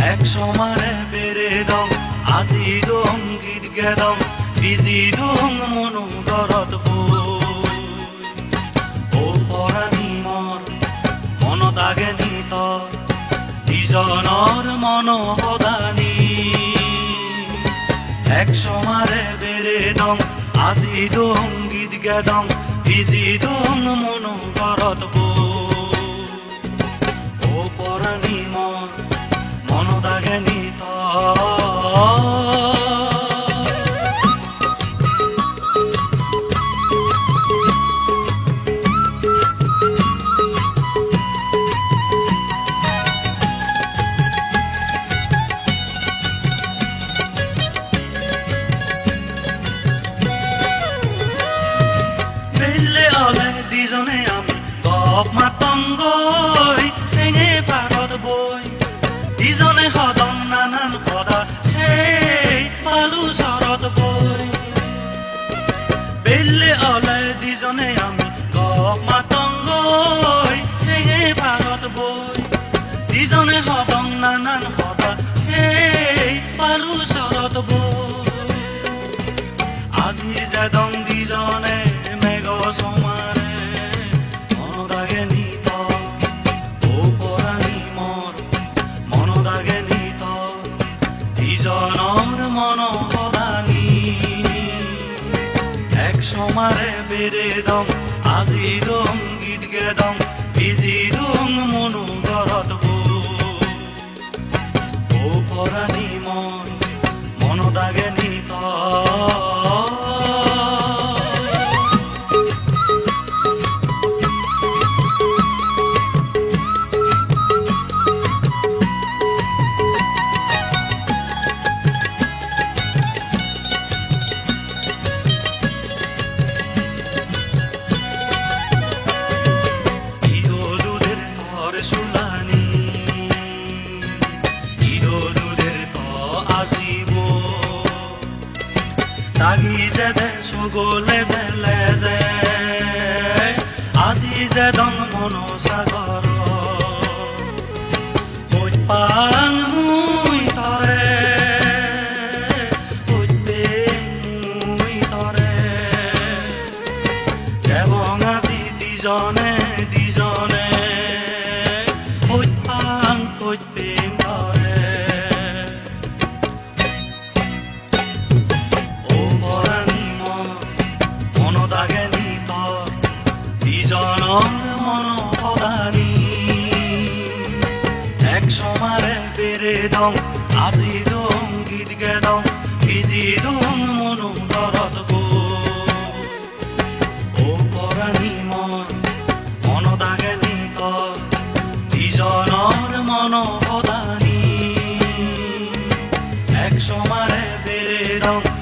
এক সমানে বেড়ে দম আজি দম গীত গেদম বিজি দম মনো ঘৰত ও পৰাণী মৰ মনত আগে নিত ইজনৰ মন সদানি এক সমানে বেড়ে দম আজি দম গীত গেদম বিজি দম মনো ঘৰত ও পৰাণী মৰ মনত আগে নিত দিজনে আমি গপ মাতংগৈ চেঙে পাৰত বৈ দিজনে সদম নানান সদা সেই পালো চৰত গৈ বেলে অলে দিজনে আমি গপ মাতংগৈ চেঙে পাৰত বৈ দিজনে সদম নানান সদা সেই পালো চৰত বৈ আজি যেদম দিজনে মেঘ সমানে ইজনৰ মন সদানি এক সমাৰে বেড়ে দম আজি দম গীত গেদম বিজি দম মনো ঘৰত ও পৰাণী মন মনত আগে নিত গলে জেলে যে আজি যে দম মন সাগৰ পাং মুই তৰে মুই তৰে এবং আজি দিজনে দিজনে পাং প্ৰেম তৰে আগে নিত ইজনৰ মন সদানি এক সমাৰে বেড়ে দম আজি দম গীত গেদম বিজি দম মনো ঘৰত ও পৰাণী মন মনত আগে নিত ইজনৰ মন সদানি এক সমাৰে বেড়ে দম